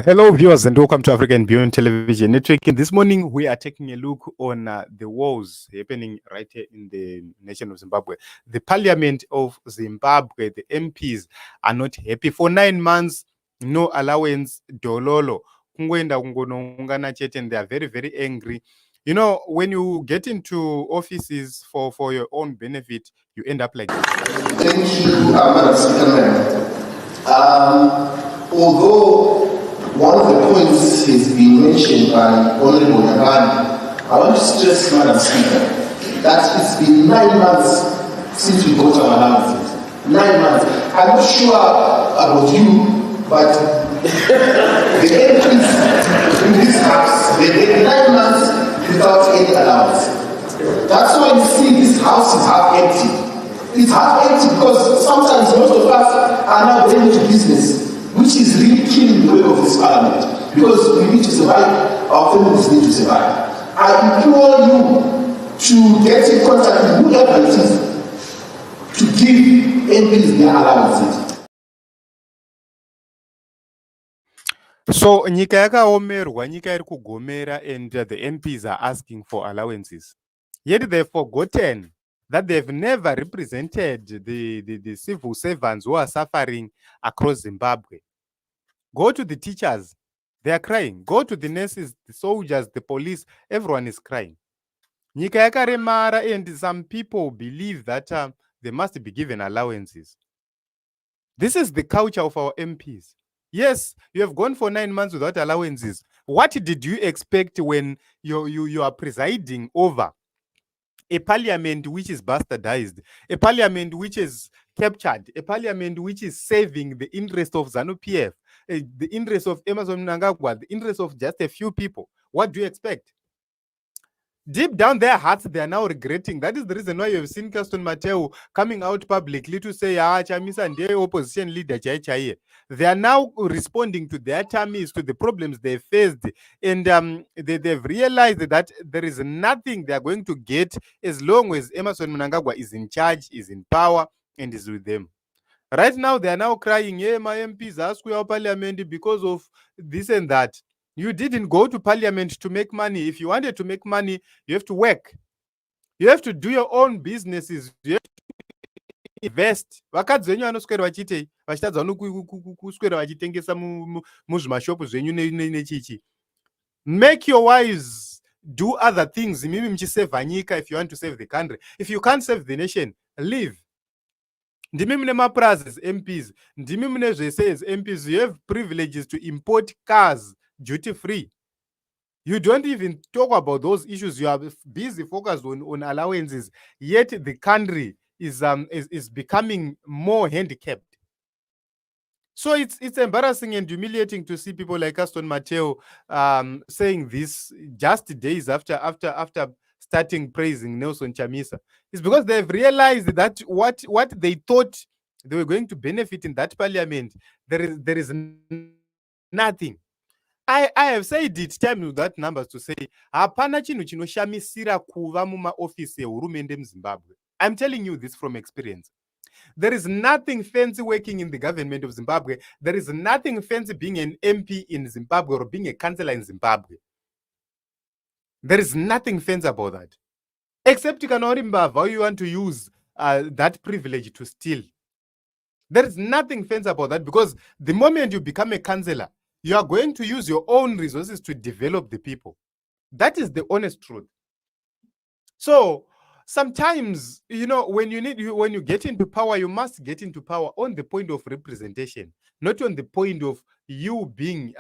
Hello, viewers, and welcome to African Beyond Television Network. And this morning, we are taking a look on the wars happening right here in the nation of Zimbabwe. The Parliament of Zimbabwe, the MPs, are not happy. For 9 months, no allowance, dololo. Kungoenda kungonoungana chete, and they are very, very angry. You know, when you get into offices for your own benefit, you end up like this. Thank you, Madam Speaker. Although one of the points has been mentioned by Honorable Yabani, I want to stress, Madam Speaker, that it's been 9 months since we got our allowances. 9 months. I'm not sure about you, but the MPs in this house, they take 9 months without any allowance. That's why you see this house is half empty. It's half empty because sometimes most of us are now going to business, which is really killing the work of this parliament. Because we need to survive, our families need to survive. I implore you to get in contact with whoever it is to give MPs their allowances. So nyika yakaomerwa, nyika iri kugomera, and the MPs are asking for allowances. Yet they've forgotten that they've never represented the civil servants who are suffering across Zimbabwe. Go to the teachers, they are crying. Go to the nurses, the soldiers, the police, everyone is crying. Nyika yakaremara, and some people believe that they must be given allowances. This is the culture of our MPs. Yes, you have gone for 9 months without allowances. What did you expect when you are presiding over a parliament which is bastardized, a parliament which is captured, a parliament which is saving the interest of ZANU-PF, the interest of Emmerson Mnangagwa, the interest of just a few people? What do you expect? Deep down their hearts, they are now regretting. That is the reason why you have seen Caston Mateo coming out publicly to say, Chamisa and their opposition leader, they are now responding to their tummies, to the problems they faced. And they've realized that there is nothing they are going to get as long as Emmerson Mnangagwa is in charge, is in power, and is with them. Right now, they are now crying, yeah, my MPs ask our parliament because of this and that. You didn't go to parliament to make money. If you wanted to make money, you have to work. You have to do your own businesses. You have to invest. Vakadzi venyu vanoswera vachitei vachitadza kuswera vachitengesa muzvimashopu zvenyu nechichi. Make your wives do other things. Mimi mchiseva nyika if you want to save the country. If you can't save the nation, leave. Ndimi mune maprazes MPs. Ndimi mune zvese as MPs. You have privileges to import cars duty free. You don't even talk about those issues. You are busy focused on allowances. Yet the country is becoming more handicapped. So it's embarrassing and humiliating to see people like Aston Mateo saying this just days after starting praising Nelson Chamisa. It's because they've realized that what they thought they were going to benefit in that parliament, there is nothing. I have said it time with that numbers to say hapana chinhu chinoshamisira kuva mumaofisi ehurumende muZimbabwe. I'm telling you this from experience. There is nothing fancy working in the government of Zimbabwe. There is nothing fancy being an MP in Zimbabwe or being a councillor in Zimbabwe. There is nothing fancy about that. Except you can only how you want to use that privilege to steal. There is nothing fancy about that, because the moment you become a councillor, you are going to use your own resources to develop the people. That is the honest truth. So sometimes, you know, when you get into power, you must get into power on the point of representation, not on the point of you being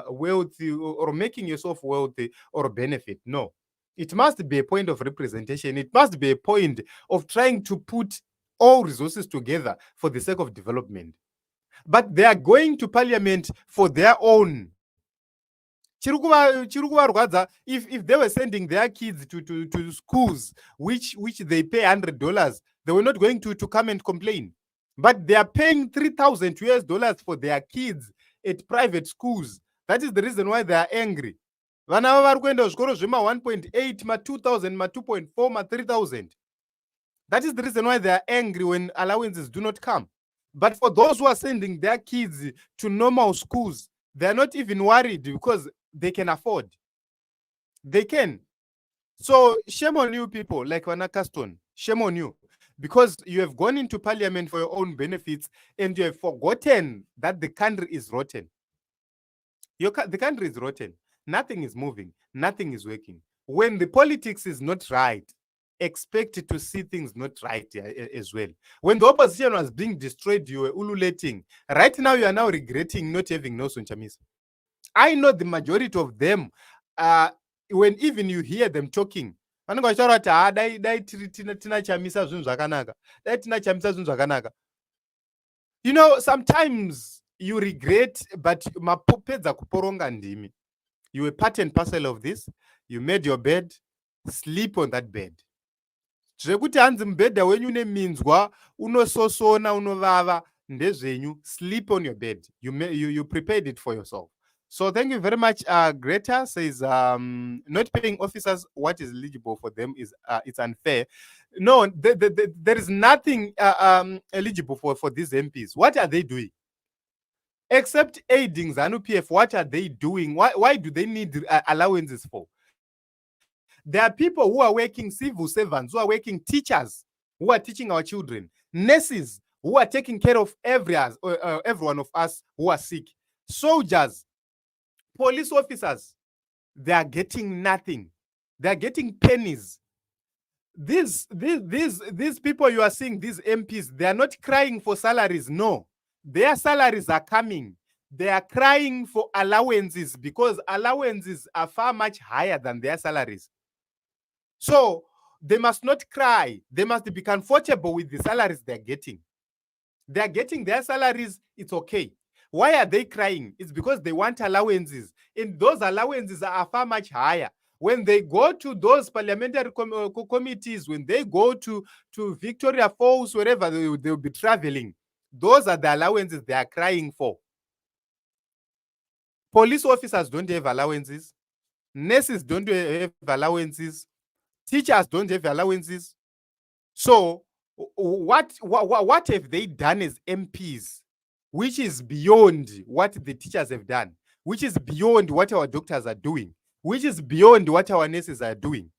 wealthy or making yourself wealthy or benefit. No, it must be a point of representation. It must be a point of trying to put all resources together for the sake of development. But they are going to parliament for their own. If they were sending their kids to schools which they pay $100, they were not going to come and complain. But they are paying $3,000 for their kids at private schools. That is the reason why they are angry. Vana vari kuenda zvikoro zvema 1.8 ma 2,000 ma 2.4 ma 3,000. That is the reason why they are angry when allowances do not come. But for those who are sending their kids to normal schools, They're not even worried because they can afford. They can. So shame on you people like Wanakaston. Shame on you. Because you have gone into parliament for your own benefits and you have forgotten that the country is rotten. The country is rotten. Nothing is moving. Nothing is working. When the politics is not right, expect to see things not right as well. When the opposition was being destroyed, you were ululating. Right now, you are now regretting not having Nelson Chamisa. I know the majority of them, when even you hear them talking, vanenge vachitaura kuti dai tina Chamisa zvinhu zvakanaka, dai tina Chamisa zvinhu zvakanaka. You know, sometimes you regret, but mapedza kuporonga ndimi. You were part and parcel of this. You made your bed, sleep on that bed. Zvekuti hanzi mubhedha wenyu une minzwa, unososona, unovava, ndezvenyu, sleep on your bed. You prepared it for yourself. So thank you very much. Greta says not paying officers what is eligible for them is it's unfair. No, there is nothing eligible for these MPs. What are they doing? Except aiding ZANU-PF, what are they doing? Why do they need allowances for? There are people who are working, civil servants, who are working, teachers who are teaching our children, nurses who are taking care of every one of us who are sick, soldiers, police officers. They are getting nothing. They are getting pennies. These people you are seeing, these MPs, they are not crying for salaries. No, their salaries are coming. They are crying for allowances because allowances are far much higher than their salaries. So they must not cry. They must be comfortable with the salaries they're getting. They're getting their salaries. It's okay. Why are they crying? It's because they want allowances. And those allowances are far much higher. When they go to those parliamentary committees, when they go to Victoria Falls, wherever they'll be traveling, those are the allowances they are crying for. Police officers don't have allowances. Nurses don't have allowances. Teachers don't have allowances. So what have they done as MPs, which is beyond what the teachers have done, which is beyond what our doctors are doing, which is beyond what our nurses are doing?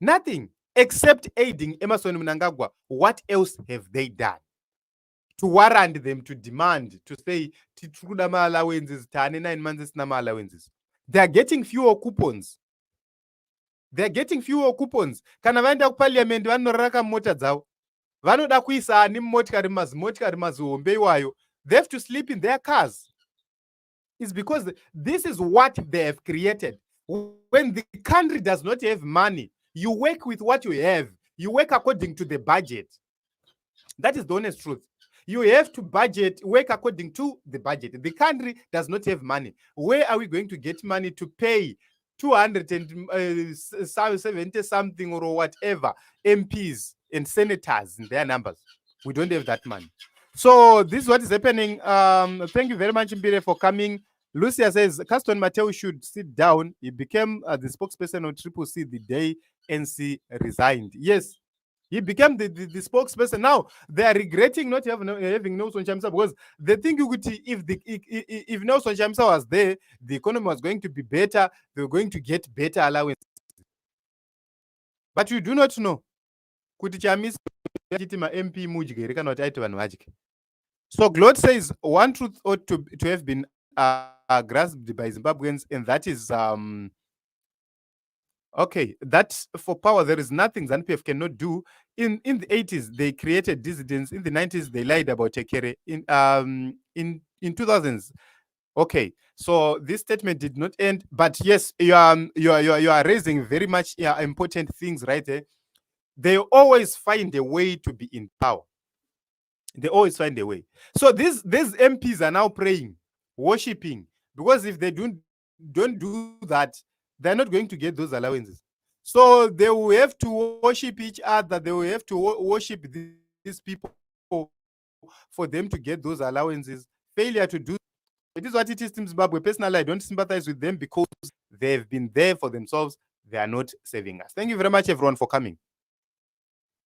Nothing except aiding Emmerson Mnangagwa. What else have they done to warrant them to demand, to say, allowances, 9 months allowances? They are getting fewer coupons. They're getting fewer coupons. Kana vaenda kuparliament vanoraka mota dzavo. Vanoda kuisa ani motikari mazihombe iwayo. They have to sleep in their cars. It's because this is what they have created. When the country does not have money, you work with what you have. You work according to the budget. That is the honest truth. You have to work according to the budget. The country does not have money. Where are we going to get money to pay 270 something or whatever MPs and senators in their numbers? We don't have that money. So this is what is happening. Thank you very much, Mbire, for coming. Lucia says Caston Mateo should sit down. He became the spokesperson of Triple C the day NC resigned. Yes, he became the spokesperson. Now they are regretting not having Nelson Chamisa because they think if Nelson Chamisa was there, the economy was going to be better. They were going to get better allowance. But you do not know. Kuti Chamisa MP mudyere kana kuti aiti vanhu vadye. So Glot says one truth ought to have been grasped by Zimbabweans, and that is okay, that for power there is nothing ZANU-PF cannot do. In the 80s they created dissidents. In the 90s they lied about Tekere. In 2000s, okay. So this statement did not end, but yes, you are raising very much important things right there. They always find a way to be in power. They always find a way. So these MPs are now praying, worshipping, because if they don't do that, they're not going to get those allowances. So they will have to worship each other. They will have to worship these people for them to get those allowances. Failure to do it is what it is in Zimbabwe. Personally, I don't sympathize with them because they've been there for themselves. They are not saving us. Thank you very much, everyone, for coming.